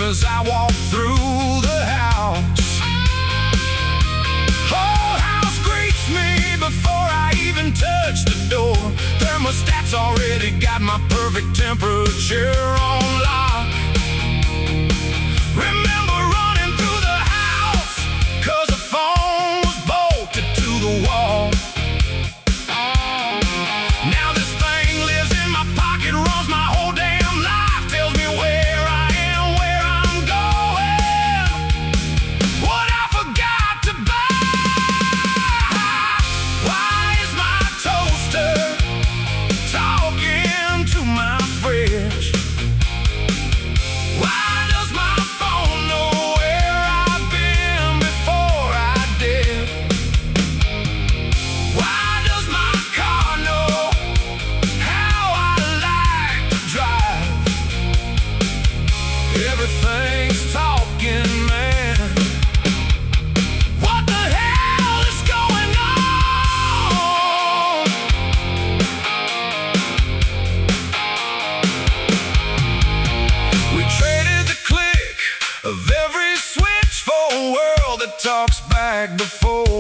as I walk through the house. Whole house greets me before I even touch the door. Thermostat's already got my perfect temperature on lock. Remember running through the house 'cause the phone was bolted to the wall. Now this thing lives in my pocket, runs my whole damn life, tells me where I am, where I'm going, what I forgot to buy. Why is my toaster talking to my fridge? Why does my phone know where I've been before I did? Why does my car know how I like to drive? Everything's talking, man. What the hell is going on? We traded the click of every switch for a world that talks back before.